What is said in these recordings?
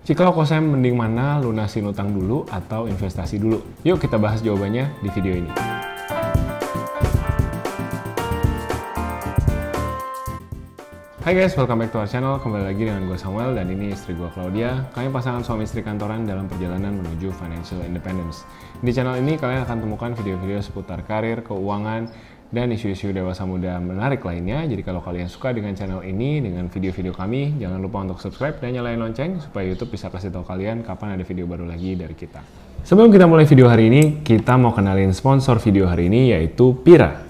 Cikal Kosem mending mana, lunasin utang dulu atau investasi dulu? Yuk kita bahas jawabannya di video ini. Hai guys, welcome back to our channel. Kembali lagi dengan gue Samuel dan ini istri gue Claudia. Kami pasangan suami istri kantoran dalam perjalanan menuju financial independence. Di channel ini kalian akan temukan video-video seputar karir, keuangan, dan isu-isu dewasa muda menarik lainnya. Jadi kalau kalian suka dengan channel ini, dengan video-video kami, jangan lupa untuk subscribe dan nyalain lonceng supaya YouTube bisa kasih tahu kalian kapan ada video baru lagi dari kita. Sebelum kita mulai video hari ini, kita mau kenalin sponsor video hari ini, yaitu Pira.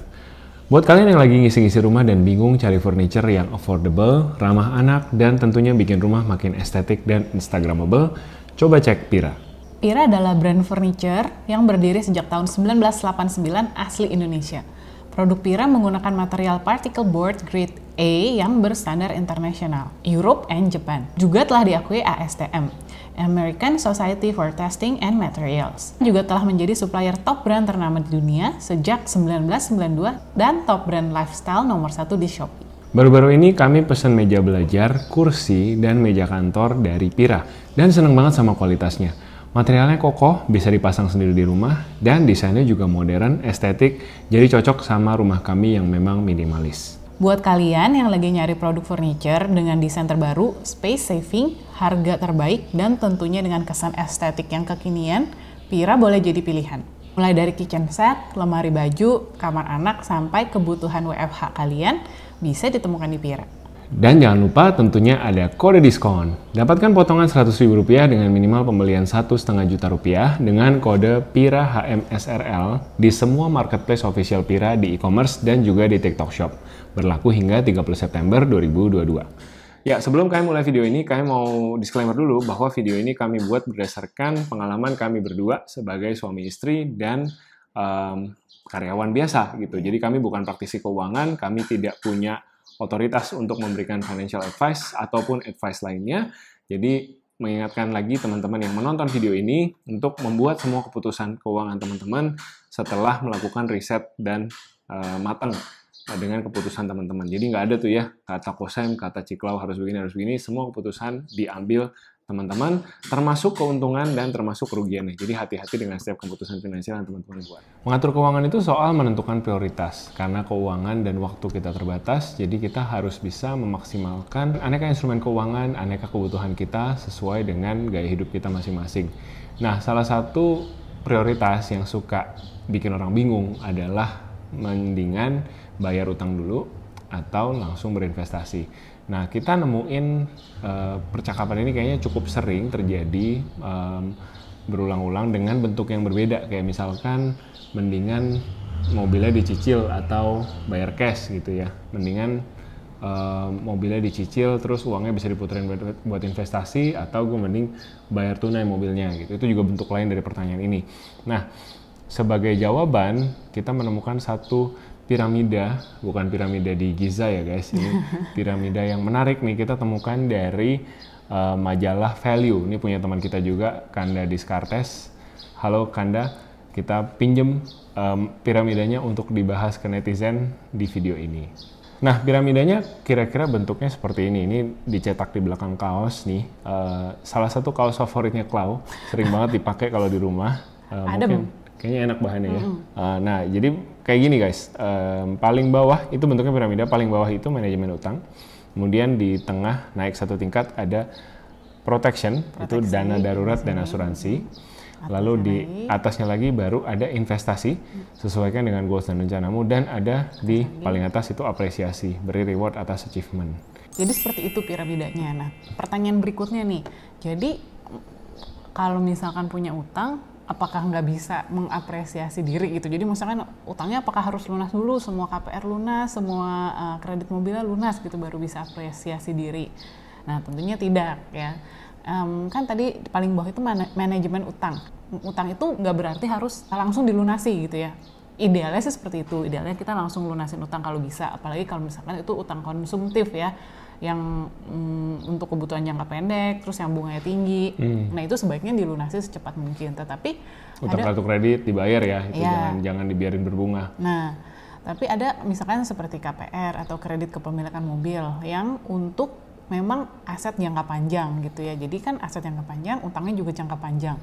Buat kalian yang lagi ngisi-ngisi rumah dan bingung cari furniture yang affordable, ramah anak, dan tentunya bikin rumah makin estetik dan instagramable, coba cek Pira. Pira adalah brand furniture yang berdiri sejak tahun 1989 asli Indonesia. Produk Pira menggunakan material particle board grade A yang berstandar internasional, Europe and Japan. Juga telah diakui ASTM, American Society for Testing and Materials. Juga telah menjadi supplier top brand ternama di dunia sejak 1992 dan top brand lifestyle nomor 1 di Shopee. Baru-baru ini kami pesen meja belajar, kursi, dan meja kantor dari Pira. Dan seneng banget sama kualitasnya. Materialnya kokoh, bisa dipasang sendiri di rumah, dan desainnya juga modern, estetik, jadi cocok sama rumah kami yang memang minimalis. Buat kalian yang lagi nyari produk furniture dengan desain terbaru, space saving, harga terbaik, dan tentunya dengan kesan estetik yang kekinian, Pira boleh jadi pilihan. Mulai dari kitchen set, lemari baju, kamar anak, sampai kebutuhan WFH kalian bisa ditemukan di Pira. Dan jangan lupa tentunya ada kode diskon. Dapatkan potongan Rp100.000 dengan minimal pembelian Rp1,5 juta dengan kode PIRA HMSRL di semua marketplace official Pira di e-commerce dan juga di TikTok Shop. Berlaku hingga 30 September 2022. Ya, sebelum kami mulai video ini, kami mau disclaimer dulu bahwa video ini kami buat berdasarkan pengalaman kami berdua sebagai suami istri dan karyawan biasa gitu. Jadi kami bukan praktisi keuangan, kami tidak punya otoritas untuk memberikan financial advice ataupun advice lainnya. Jadi mengingatkan lagi teman-teman yang menonton video ini untuk membuat semua keputusan keuangan teman-teman setelah melakukan riset dan matang dengan keputusan teman-teman. Jadi nggak ada tuh ya kata Kosem, kata Ciklau harus begini. Semua keputusan diambil teman-teman, termasuk keuntungan dan termasuk kerugiannya. Jadi hati-hati dengan setiap keputusan finansial yang teman-teman buat. Mengatur keuangan itu soal menentukan prioritas. Karena keuangan dan waktu kita terbatas, jadi kita harus bisa memaksimalkan aneka instrumen keuangan, aneka kebutuhan kita sesuai dengan gaya hidup kita masing-masing. Nah, salah satu prioritas yang suka bikin orang bingung adalah mendingan bayar utang dulu atau langsung berinvestasi. Nah, kita nemuin percakapan ini kayaknya cukup sering terjadi berulang-ulang dengan bentuk yang berbeda. Kayak misalkan mendingan mobilnya dicicil atau bayar cash gitu ya. Mendingan mobilnya dicicil terus uangnya bisa diputerin buat investasi atau gue mending bayar tunai mobilnya gitu. Itu juga bentuk lain dari pertanyaan ini. Nah, sebagai jawaban kita menemukan satu piramida, bukan piramida di Giza ya guys, ini piramida yang menarik nih kita temukan dari majalah Value. Ini punya teman kita juga, Kanda Descartes. Halo Kanda, kita pinjem piramidanya untuk dibahas ke netizen di video ini. Nah, piramidanya kira-kira bentuknya seperti ini. Ini dicetak di belakang kaos nih. Salah satu kaos favoritnya Clau, sering banget dipakai kalau di rumah. Mungkin kayaknya enak bahannya ya. Nah, jadi kayak gini guys, paling bawah itu bentuknya piramida, paling bawah itu manajemen utang. Kemudian di tengah naik satu tingkat ada protection, itu dana darurat dan asuransi. Lalu di atasnya lagi baru ada investasi, sesuaikan dengan goals dan rencanamu. Dan ada di paling atas itu apresiasi, beri reward atas achievement. Jadi seperti itu piramidanya. Nah, pertanyaan berikutnya nih, jadi kalau misalkan punya utang, apakah nggak bisa mengapresiasi diri gitu? Jadi misalkan utangnya apakah harus lunas dulu, semua KPR lunas, semua kredit mobilnya lunas gitu baru bisa apresiasi diri? Nah, tentunya tidak ya. Kan tadi paling bawah itu manajemen utang. Utang itu nggak berarti harus langsung dilunasi gitu ya. Idealnya sih seperti itu. Idealnya kita langsung lunasin utang kalau bisa. Apalagi kalau misalkan itu utang konsumtif ya. Yang untuk kebutuhan jangka pendek, terus yang bunganya tinggi. Nah itu sebaiknya dilunasi secepat mungkin. Tetapi utang kartu kredit dibayar ya, itu jangan dibiarin berbunga. Nah, tapi ada misalkan seperti KPR atau kredit kepemilikan mobil yang untuk memang aset jangka panjang gitu ya. Jadi kan aset jangka panjang, utangnya juga jangka panjang.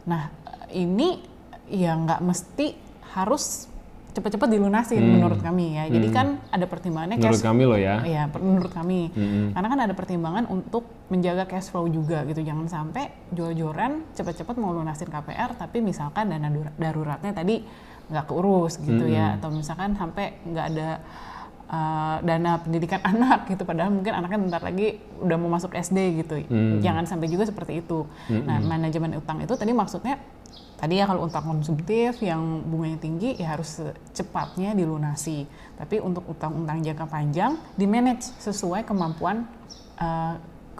Nah, ini ya nggak mesti harus cepat-cepat dilunasin menurut kami ya. Jadi kan ada pertimbangannya menurut kami loh ya. Iya, menurut kami. Karena kan ada pertimbangan untuk menjaga cash flow juga gitu. Jangan sampai jor-joran cepat-cepat mau lunasin KPR tapi misalkan dana daruratnya tadi nggak keurus gitu ya, atau misalkan sampai nggak ada dana pendidikan anak gitu, padahal mungkin anaknya bentar lagi udah mau masuk SD gitu. Jangan sampai juga seperti itu. Nah, manajemen utang itu tadi maksudnya tadi ya kalau utang konsumtif yang bunganya tinggi ya harus secepatnya dilunasi. Tapi untuk utang-utang jangka panjang di-manage sesuai kemampuan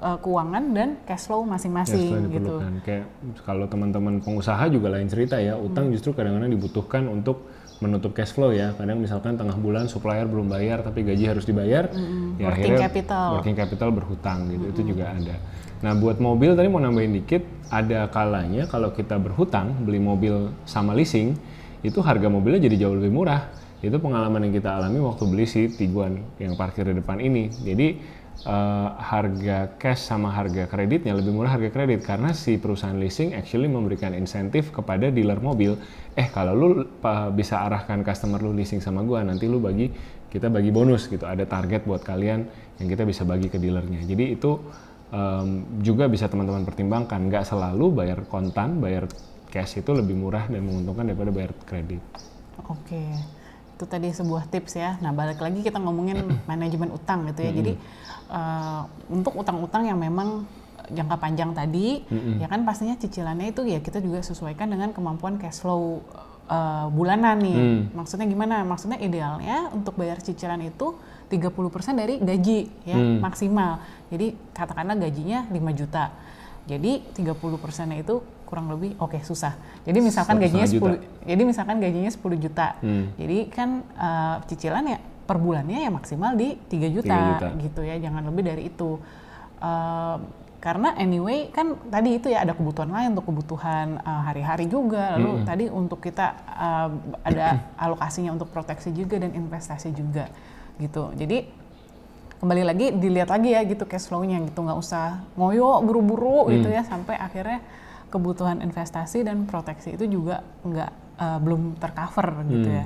keuangan dan cash flow masing-masing gitu. Kayak kalau teman-teman pengusaha juga lain cerita ya, utang justru kadang-kadang dibutuhkan untuk menutup cash flow ya. Kadang misalkan tengah bulan supplier belum bayar tapi gaji harus dibayar, ya working capital berhutang gitu. Itu juga ada. Nah, buat mobil tadi mau nambahin dikit, ada kalanya kalau kita berhutang beli mobil sama leasing, itu harga mobilnya jadi jauh lebih murah. Itu pengalaman yang kita alami waktu beli si Tiguan yang parkir di depan ini. Jadi harga cash sama harga kreditnya lebih murah harga kredit karena si perusahaan leasing actually memberikan insentif kepada dealer mobil. Kalau lu bisa arahkan customer lu leasing sama gua, nanti lu kita bagi bonus gitu. Ada target buat kalian yang kita bisa bagi ke dealernya. Jadi itu juga bisa teman-teman pertimbangkan. Nggak selalu bayar kontan, bayar cash itu lebih murah dan menguntungkan daripada bayar kredit. Oke. Itu tadi sebuah tips ya. Nah, balik lagi kita ngomongin manajemen utang gitu ya. Jadi untuk utang-utang yang memang jangka panjang tadi, ya kan pastinya cicilannya itu ya kita juga sesuaikan dengan kemampuan cash flow bulanan nih. Maksudnya gimana? Maksudnya idealnya untuk bayar cicilan itu 30% dari gaji ya maksimal. Jadi katakanlah gajinya 5 juta. Jadi 30%-nya itu kurang lebih susah. Jadi misalkan gajinya 10 juta. Jadi kan cicilan ya per bulannya ya maksimal di 3 juta gitu ya. Jangan lebih dari itu. Karena anyway kan tadi itu ya ada kebutuhan lain untuk kebutuhan hari-hari juga. Lalu tadi untuk kita ada alokasinya untuk proteksi juga dan investasi juga gitu. Jadi kembali lagi dilihat lagi ya gitu cash flow-nya gitu, nggak usah ngoyo buru-buru gitu ya sampai akhirnya kebutuhan investasi dan proteksi itu juga belum tercover gitu ya.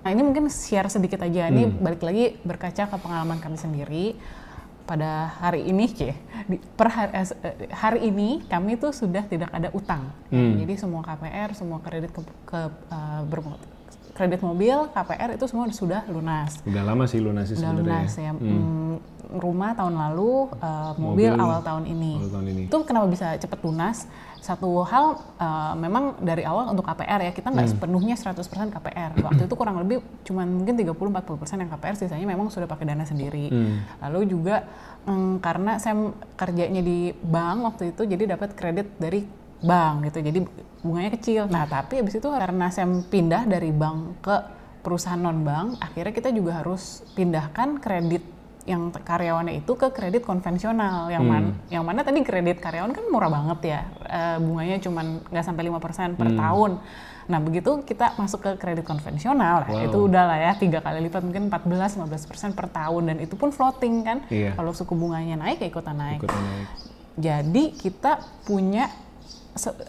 Nah, ini mungkin share sedikit aja. Ini balik lagi berkaca ke pengalaman kami sendiri. Pada hari ini hari ini kami tuh sudah tidak ada utang. Jadi semua KPR, semua kredit kredit mobil, KPR itu semua sudah lunas. Udah lama sih lunasi sebenarnya. Lunas ya. Rumah tahun lalu, mobil awal tahun ini. Itu kenapa bisa cepat lunas? Satu hal memang dari awal untuk KPR ya, kita nggak sepenuhnya 100% KPR. Waktu itu kurang lebih cuman mungkin 30-40% yang KPR, sisanya memang sudah pakai dana sendiri. Lalu juga karena saya kerjanya di bank waktu itu, jadi dapat kredit dari bank gitu, jadi bunganya kecil. Nah, tapi habis itu karena saya pindah dari bank ke perusahaan non bank, akhirnya kita juga harus pindahkan kredit yang karyawannya itu ke kredit konvensional. Yang mana tadi kredit karyawan kan murah banget ya, bunganya cuma nggak sampai 5% per tahun. Nah, begitu kita masuk ke kredit konvensional, itu udah lah ya 3 kali lipat, mungkin 14-15% per tahun, dan itu pun floating kan. Kalau suku bunganya naik ya ikutan naik. Jadi kita punya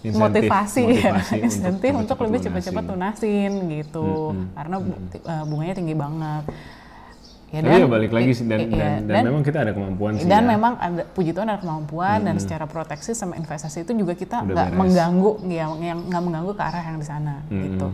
motivasi insentif untuk lebih cepat-cepat lunasin gitu, karena bunganya tinggi banget. Ya, tapi ya balik lagi sih, dan memang kita ada kemampuan sih. Dan memang ada, puji Tuhan ada kemampuan, dan secara proteksi sama investasi itu juga kita nggak mengganggu, yang nggak mengganggu ke arah yang di sana gitu.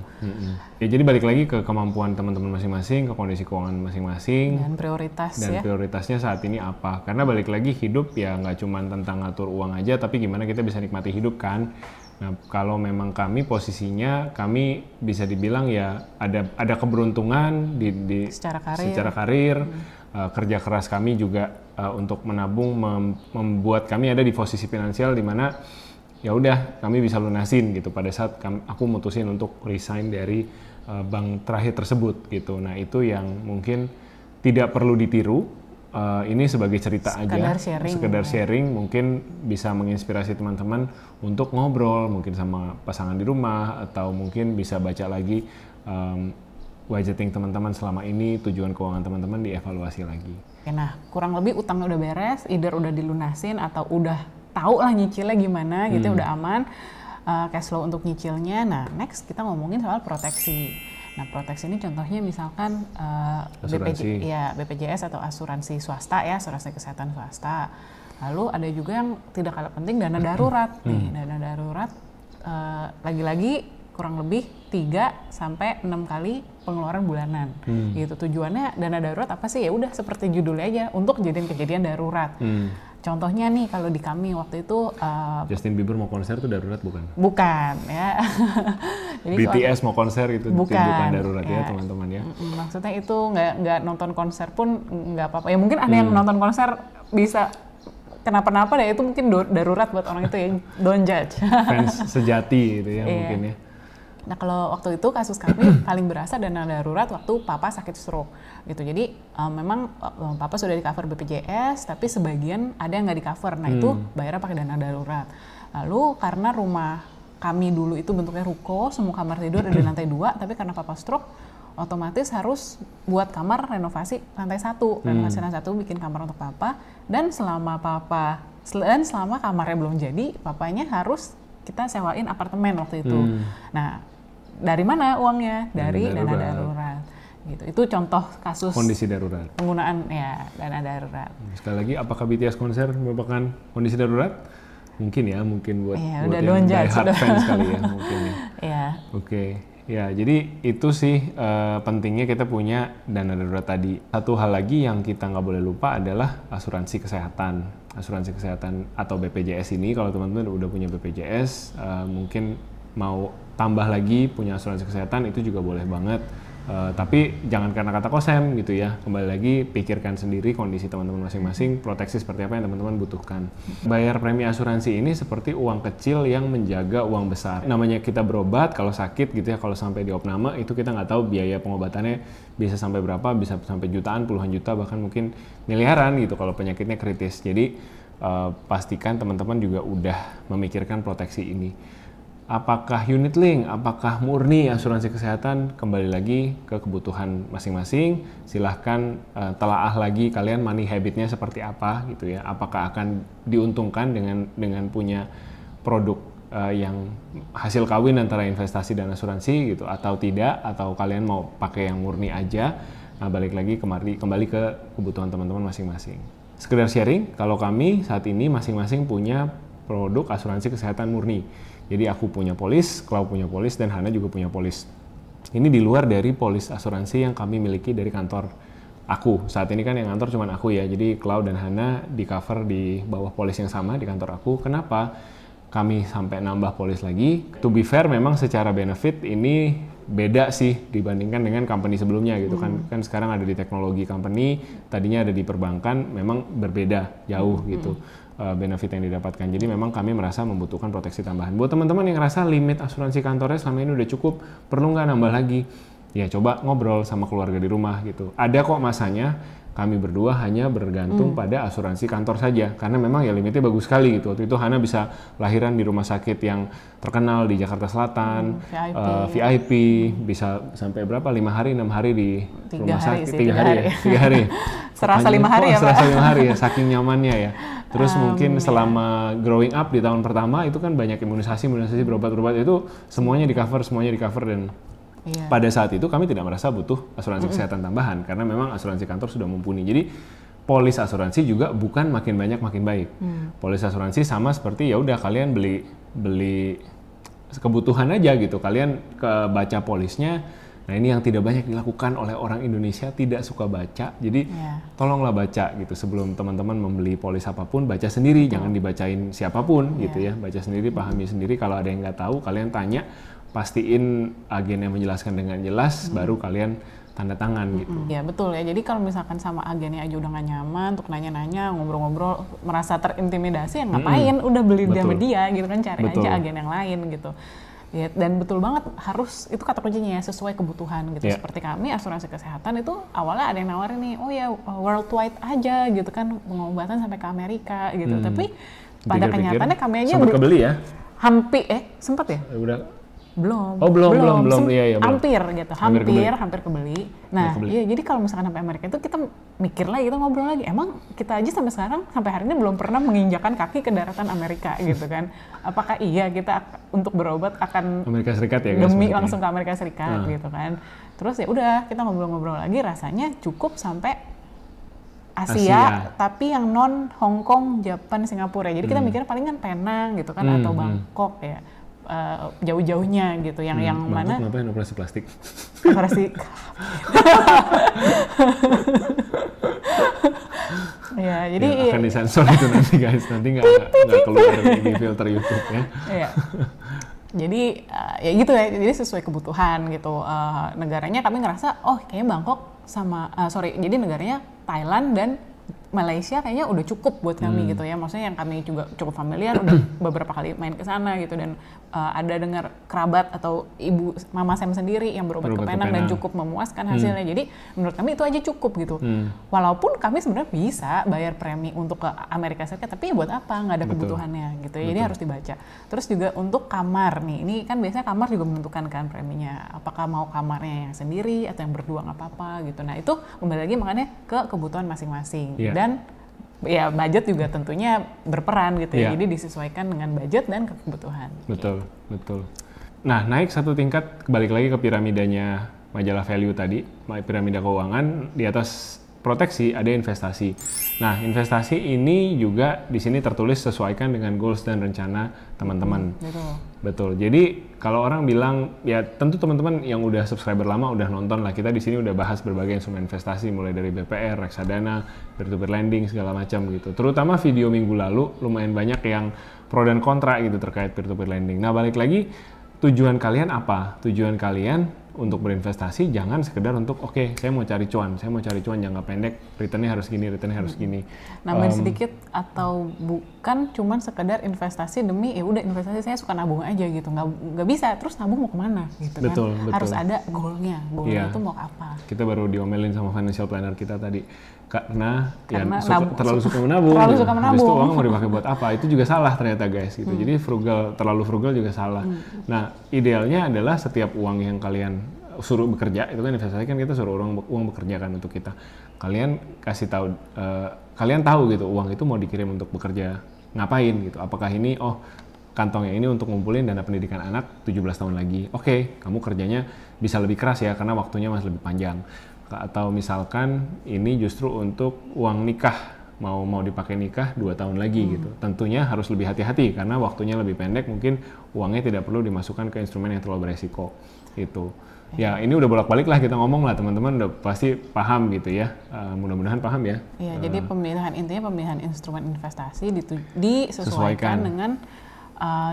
Ya, jadi balik lagi ke kemampuan teman-teman masing-masing, ke kondisi keuangan masing-masing, dan prioritasnya saat ini apa. Karena balik lagi hidup ya nggak cuma tentang ngatur uang aja, tapi gimana kita bisa nikmati hidup kan. Nah, kalau memang kami posisinya, kami bisa dibilang ya ada keberuntungan di secara karir, kerja keras kami juga untuk menabung membuat kami ada di posisi finansial di mana ya udah kami bisa lunasin gitu pada saat aku mutusin untuk resign dari bank terakhir tersebut gitu. Nah, itu yang mungkin tidak perlu ditiru. Ini sebagai cerita sekedar sharing, mungkin bisa menginspirasi teman-teman untuk ngobrol mungkin sama pasangan di rumah, atau mungkin bisa baca lagi budgeting teman-teman selama ini, tujuan keuangan teman-teman dievaluasi lagi. Oke, nah kurang lebih utangnya udah beres, either udah dilunasin atau udah tahu lah nyicilnya gimana gitu, udah aman, cash flow untuk nyicilnya. Nah next kita ngomongin soal proteksi. Nah proteksi ini contohnya misalkan BPJS atau asuransi swasta ya, asuransi kesehatan swasta. Lalu ada juga yang tidak kalah penting, dana darurat. Nih, dana darurat lagi-lagi kurang lebih 3-6 kali pengeluaran bulanan. Gitu. Tujuannya dana darurat apa sih? Ya udah seperti judulnya aja, untuk kejadian darurat. Contohnya nih kalau di kami waktu itu Justin Bieber mau konser tuh darurat bukan? Bukan ya. Jadi BTS mau konser itu bukan darurat ya teman-teman ya. Maksudnya itu nggak nonton konser pun nggak apa-apa. Ya mungkin ada yang nonton konser bisa kenapa-napa deh, itu mungkin darurat buat orang itu ya, don't judge. Fans sejati gitu ya mungkin ya. Nah kalau waktu itu kasus kami paling berasa dana darurat waktu papa sakit stroke gitu. Jadi memang papa sudah di cover BPJS, tapi sebagian ada yang nggak di cover. Nah itu bayarnya pakai dana darurat. Lalu karena rumah kami dulu itu bentuknya ruko, semua kamar tidur ada di lantai 2, tapi karena papa stroke otomatis harus buat kamar renovasi lantai 1. Renovasi lantai 1 bikin kamar untuk papa, dan selama kamarnya belum jadi, papanya harus kita sewain apartemen waktu itu. Nah, dari mana uangnya? Dari dana darurat. Gitu. Itu contoh kasus kondisi darurat. Penggunaan ya dana darurat. Sekali lagi, apakah BTS konser merupakan kondisi darurat? Mungkin ya, mungkin buat udah yang die hard fans kali ya mungkin ya. Iya. Oke. Ya, jadi itu sih pentingnya kita punya dana darurat tadi. Satu hal lagi yang kita nggak boleh lupa adalah asuransi kesehatan. Asuransi kesehatan atau BPJS ini, kalau teman-teman udah punya BPJS, mungkin mau tambah lagi punya asuransi kesehatan, itu juga boleh banget. Tapi jangan karena kata kosen gitu ya, kembali lagi pikirkan sendiri kondisi teman-teman masing-masing, proteksi seperti apa yang teman-teman butuhkan. Bayar premi asuransi ini seperti uang kecil yang menjaga uang besar. Namanya kita berobat, kalau sakit gitu ya, kalau sampai di opname itu kita nggak tahu biaya pengobatannya bisa sampai berapa, bisa sampai jutaan, puluhan juta, bahkan mungkin miliaran gitu kalau penyakitnya kritis. Jadi pastikan teman-teman juga udah memikirkan proteksi ini. Apakah unit link, apakah murni asuransi kesehatan, kembali lagi ke kebutuhan masing-masing. Silahkan telaah lagi kalian money habitnya seperti apa gitu ya. Apakah akan diuntungkan dengan punya produk yang hasil kawin antara investasi dan asuransi gitu, atau tidak, atau kalian mau pakai yang murni aja. Nah, balik lagi kembali ke kebutuhan teman-teman masing-masing. Sekedar sharing, kalau kami saat ini masing-masing punya produk asuransi kesehatan murni. Jadi aku punya polis, Klau punya polis, dan Hana juga punya polis. Ini di luar dari polis asuransi yang kami miliki dari kantor aku. Saat ini kan yang kantor cuma aku ya, jadi Klau dan Hana di cover di bawah polis yang sama di kantor aku. Kenapa kami sampai nambah polis lagi? To be fair, memang secara benefit ini beda sih dibandingkan dengan company sebelumnya gitu kan. Kan sekarang ada di teknologi company, tadinya ada di perbankan, memang berbeda jauh gitu. Benefit yang didapatkan. Jadi memang kami merasa membutuhkan proteksi tambahan. Buat teman-teman yang ngerasa limit asuransi kantornya selama ini udah cukup, perlu nggak nambah lagi? Ya coba ngobrol sama keluarga di rumah gitu. Ada kok masanya kami berdua hanya bergantung pada asuransi kantor saja, karena memang ya limitnya bagus sekali gitu. Waktu itu Hana bisa lahiran di rumah sakit yang terkenal di Jakarta Selatan, VIP, bisa sampai berapa, 5 hari, 6 hari di rumah sakit, 3 hari. Serasa 5 hari ya Pak? Serasa 5 hari ya, saking nyamannya ya. Terus mungkin selama growing up di tahun pertama itu kan banyak imunisasi, berobat-obat itu semuanya di cover dan pada saat itu kami tidak merasa butuh asuransi kesehatan tambahan karena memang asuransi kantor sudah mumpuni. Jadi polis asuransi juga bukan makin banyak makin baik. Polis asuransi sama seperti ya udah kalian beli kebutuhan aja gitu. Kalian baca polisnya. Nah ini yang tidak banyak dilakukan oleh orang Indonesia, tidak suka baca. Jadi tolonglah baca gitu sebelum teman-teman membeli polis apapun, baca sendiri, jangan dibacain siapapun gitu ya. Baca sendiri, pahami sendiri. Kalau ada yang nggak tahu, kalian tanya. Pastiin agen yang menjelaskan dengan jelas, baru kalian tanda tangan gitu. Ya betul ya, jadi kalau misalkan sama agennya aja udah gak nyaman untuk nanya-nanya, ngobrol-ngobrol, merasa terintimidasi, ya ngapain, udah beli sama dia gitu kan, cari aja agen yang lain gitu. Ya, dan betul banget, harus, itu kata kuncinya ya, sesuai kebutuhan gitu. Seperti kami, asuransi kesehatan itu awalnya ada yang nawarin nih, oh ya worldwide aja gitu kan, pengobatan sampai ke Amerika gitu. Tapi pada kenyataannya kami aja sempat kebeli ya? Hampir, sempat ya? Belum. Oh, belum. Iya, belum. Hampir gitu, hampir kebeli. Nah, iya, jadi kalau misalkan sampai Amerika itu kita mikir lagi, kita ngobrol lagi. Emang kita aja sampai sekarang, sampai hari ini belum pernah menginjakan kaki ke daratan Amerika gitu kan. Apakah iya kita untuk berobat akan Amerika Serikat ya guys? Demi langsung ke Amerika Serikat gitu kan. Terus ya udah, kita ngobrol-ngobrol lagi, rasanya cukup sampai Asia, tapi yang non Hong Kong, Japan, Singapura. Jadi kita mikirnya paling kan Penang gitu kan, atau Bangkok ya. Jauh-jauhnya gitu, yang mana ngapain operasi plastik? Operasi ya, jadi ya, akan disensor itu nanti guys, nanti nggak keluar di filter YouTube ya. Iya. Jadi ya gitu ya, jadi sesuai kebutuhan gitu. Negaranya kami ngerasa kayaknya Bangkok sama jadi negaranya Thailand dan Malaysia kayaknya udah cukup buat kami gitu ya. Maksudnya yang kami juga cukup familiar, udah beberapa kali main ke sana gitu, dan ada dengar kerabat atau ibu mama Sam sendiri yang berobat ke Penang dan cukup memuaskan hasilnya. Jadi menurut kami itu aja cukup gitu. Walaupun kami sebenarnya bisa bayar premi untuk ke Amerika Serikat, tapi ya buat apa? Nggak ada kebutuhannya gitu. Jadi harus dibaca. Terus juga untuk kamar nih, ini kan biasanya kamar juga menentukan kan preminya. Apakah mau kamarnya yang sendiri atau yang berdua nggak apa-apa gitu. Nah itu kembali lagi makanya ke kebutuhan masing-masing. Dan ya budget juga tentunya berperan gitu ya. Jadi disesuaikan dengan budget dan kebutuhan. Betul. Nah, naik satu tingkat, balik lagi ke piramidanya majalah value tadi, piramida keuangan. Di atas proteksi ada investasi. Nah, investasi ini juga di sini tertulis sesuaikan dengan goals dan rencana teman-teman. Betul. Jadi kalau orang bilang, ya tentu teman-teman yang udah subscriber lama udah nonton lah, kita di sini udah bahas berbagai instrumen investasi mulai dari BPR, reksadana, peer-to-peer lending segala macam gitu. Terutama video minggu lalu lumayan banyak yang pro dan kontra gitu terkait peer-to-peer lending. Nah, balik lagi, tujuan kalian apa? Tujuan kalian untuk berinvestasi jangan sekedar untuk saya mau cari cuan jangka pendek, returnnya harus gini. Nambahin sedikit, atau bukan cuman sekedar investasi demi ya udah investasi saya suka nabung aja gitu, nggak bisa terus nabung mau kemana gitu. Betul. Harus ada goalnya itu mau apa. Kita baru diomelin sama financial planner kita tadi karena terlalu suka menabung. Habis itu uang mau dipakai buat apa? Itu juga salah ternyata guys gitu. Jadi terlalu frugal juga salah. Nah, idealnya adalah setiap uang yang kalian suruh bekerja, itu kan investasi kan kita suruh uang bekerja kan untuk kita. Kalian kasih tahu, kalian tahu gitu uang itu mau dikirim untuk bekerja ngapain gitu. Apakah ini kantongnya ini untuk ngumpulin dana pendidikan anak 17 tahun lagi. Kamu kerjanya bisa lebih keras ya karena waktunya masih lebih panjang. Atau misalkan ini justru untuk uang nikah, mau dipakai nikah 2 tahun lagi gitu. Tentunya harus lebih hati-hati karena waktunya lebih pendek, mungkin uangnya tidak perlu dimasukkan ke instrumen yang terlalu beresiko gitu. Ya ini udah bolak-balik lah kita ngomong lah, teman-teman udah pasti paham gitu ya. Mudah-mudahan paham ya. Iya, jadi intinya pemilihan instrumen investasi disesuaikan dengan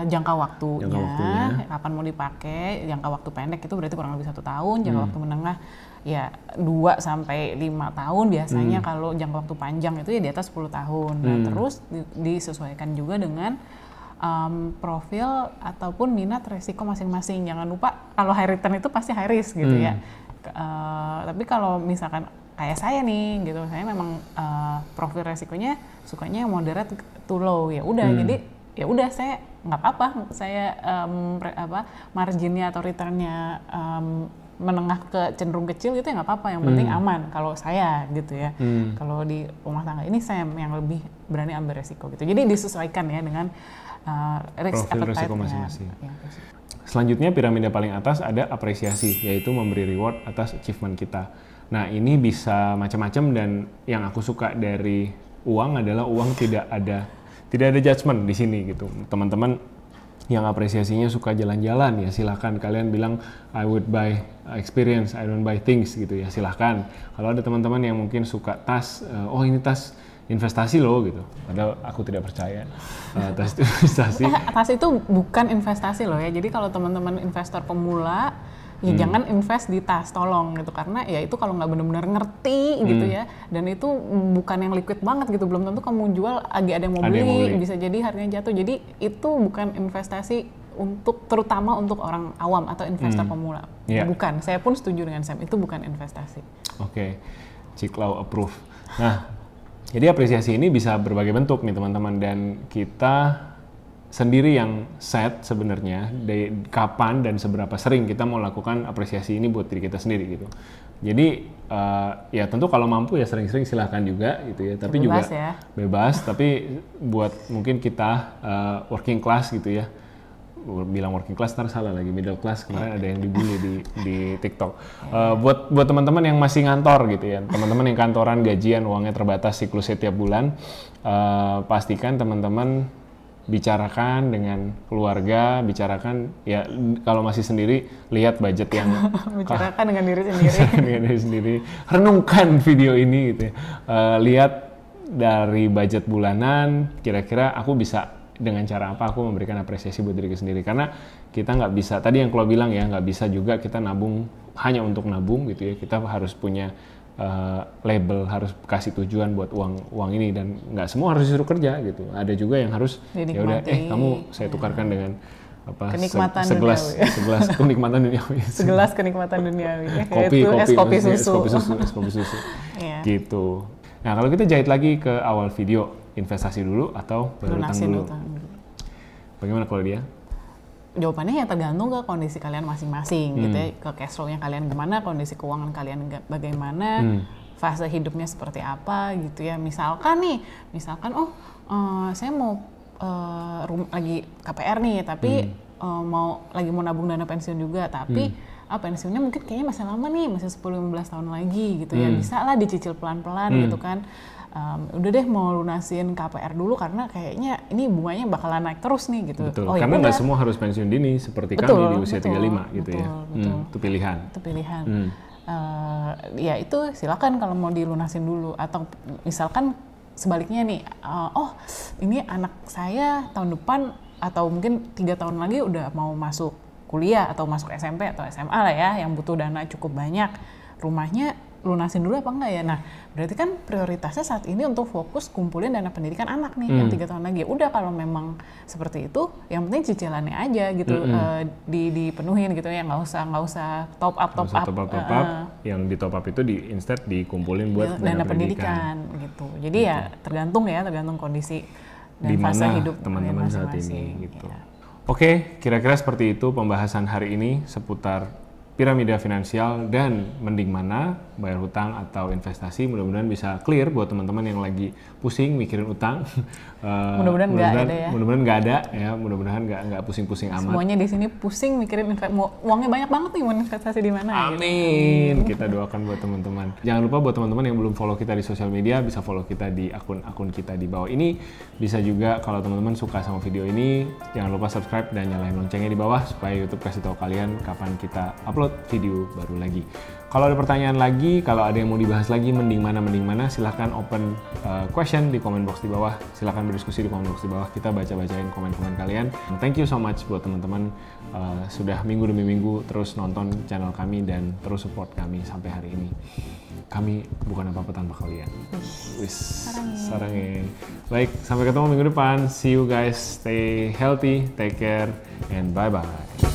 jangka waktunya, kapan mau dipakai. Jangka waktu pendek itu berarti kurang lebih 1 tahun, jangka waktu menengah ya 2 sampai 5 tahun biasanya. Kalau jangka waktu panjang itu ya di atas 10 tahun. Nah, terus disesuaikan juga dengan profil ataupun minat resiko masing-masing. Jangan lupa kalau high return itu pasti high risk gitu ya. Tapi kalau misalkan kayak saya nih gitu, saya memang profil resikonya sukanya moderate to low, ya udah. Jadi ya udah, saya nggak apa-apa, saya marginnya atau returnnya menengah ke cenderung kecil gitu ya nggak apa-apa, yang penting aman kalau saya gitu ya. Kalau di rumah tangga ini saya yang lebih berani ambil resiko gitu. Jadi disesuaikan ya dengan profil resiko masing-masing. Selanjutnya piramida paling atas ada apresiasi, yaitu memberi reward atas achievement kita. Nah, ini bisa macam-macam, dan yang aku suka dari uang adalah uang tidak ada judgement di sini gitu. Teman-teman yang apresiasinya suka jalan-jalan, ya silahkan. Kalian bilang I would buy experience, I don't buy things gitu ya, silahkan. Kalau ada teman-teman yang mungkin suka tas, ini tas investasi loh gitu, padahal aku tidak percaya tas itu investasi. Tas itu bukan investasi loh ya. Jadi kalau teman-teman investor pemula ya jangan invest di tas, tolong gitu, karena ya itu kalau nggak benar-benar ngerti gitu ya, dan itu bukan yang liquid banget gitu, belum tentu kamu jual ada yang mau beli, bisa jadi harganya jatuh. Jadi itu bukan investasi terutama untuk orang awam atau investor pemula. Bukan, saya pun setuju dengan Sam, itu bukan investasi. Ciklau approve. Nah, jadi apresiasi ini bisa berbagai bentuk nih teman-teman, dan kita sendiri yang set sebenarnya kapan dan seberapa sering kita mau lakukan apresiasi ini buat diri kita sendiri gitu. Jadi ya tentu kalau mampu ya sering-sering silahkan juga gitu ya. Tapi bebas juga ya. bebas. Tapi buat mungkin kita working class gitu ya. Bilang working class ntar salah lagi, middle class kemarin ada yang dibully di TikTok. Buat teman-teman yang masih ngantor gitu ya, teman-teman yang kantoran gajian uangnya terbatas siklusnya tiap bulan, pastikan teman-teman bicarakan dengan keluarga, bicarakan ya kalau masih sendiri lihat budget yang bicarakan dengan diri sendiri. dengan diri sendiri, renungkan video ini gitu ya. Lihat dari budget bulanan, kira-kira aku bisa dengan cara apa aku memberikan apresiasi buat diri sendiri, karena kita nggak bisa, tadi yang Chloe bilang ya, nggak bisa juga kita nabung hanya untuk nabung gitu ya, kita harus punya label, harus kasih tujuan buat uang ini, dan nggak semua harus disuruh kerja gitu, ada juga yang harus ya udah kamu saya tukarkan dengan apa kenikmatan segelas kenikmatan duniawi segelas kenikmatan duniawi kopi susu yeah. Gitu. Nah kalau kita jahit lagi ke awal video, investasi dulu atau berhutang dulu? Bagaimana kalau dia? Jawabannya ya tergantung ke kondisi kalian masing-masing gitu ya, ke cash flow-nya kalian gimana, kondisi keuangan kalian bagaimana, fase hidupnya seperti apa gitu ya. Misalkan saya mau lagi KPR nih, tapi lagi mau nabung dana pensiun juga, tapi pensiunnya mungkin kayaknya masih lama nih, masih 10-15 tahun lagi gitu ya, bisa lah dicicil pelan-pelan gitu kan. Udah deh mau lunasin KPR dulu karena kayaknya ini bunganya bakalan naik terus nih gitu. Betul, karena nggak semua harus pensiun dini seperti kami di usia 35 gitu ya. Itu pilihan. Itu pilihan. Ya itu silakan kalau mau dilunasin dulu, atau misalkan sebaliknya nih, ini anak saya tahun depan atau mungkin 3 tahun lagi udah mau masuk kuliah atau masuk SMP atau SMA lah ya, yang butuh dana cukup banyak, rumahnya lunasin dulu apa enggak ya? Nah, berarti kan prioritasnya saat ini untuk fokus kumpulin dana pendidikan anak nih yang 3 tahun lagi. Udah kalau memang seperti itu, yang penting cicilannya aja gitu dipenuhin gitu ya, nggak usah top up. Yang di top up itu instead dikumpulin buat dana pendidikan gitu. Jadi ya tergantung kondisi dan fase hidup teman-teman saat ini gitu. Ya. Oke, kira-kira seperti itu pembahasan hari ini seputar piramida finansial dan mending mana, bayar hutang atau investasi. Mudah-mudahan bisa clear buat teman-teman yang lagi pusing mikirin utang. Mudah-mudahan nggak ada ya. Mudah-mudahan nggak pusing-pusing amat. Semuanya di sini pusing mikirin uangnya banyak banget nih, mau investasi di mana. Amin. Gitu. Kita doakan buat teman-teman. Jangan lupa buat teman-teman yang belum follow kita di sosial media, bisa follow kita di akun kita di bawah ini. Bisa juga kalau teman-teman suka sama video ini, jangan lupa subscribe dan nyalain loncengnya di bawah supaya YouTube kasih tahu kalian kapan kita upload video baru lagi. Kalau ada pertanyaan lagi, kalau ada yang mau dibahas lagi mending mana, silahkan open question di comment box di bawah. Silahkan berdiskusi di comment box di bawah. Kita baca-bacain komen-komen kalian. Thank you so much buat teman-teman sudah minggu demi minggu terus nonton channel kami dan terus support kami sampai hari ini. Kami bukan apa-apa tanpa kalian. Sarangnya. Baik, sampai ketemu minggu depan. See you guys. Stay healthy, take care, and bye-bye.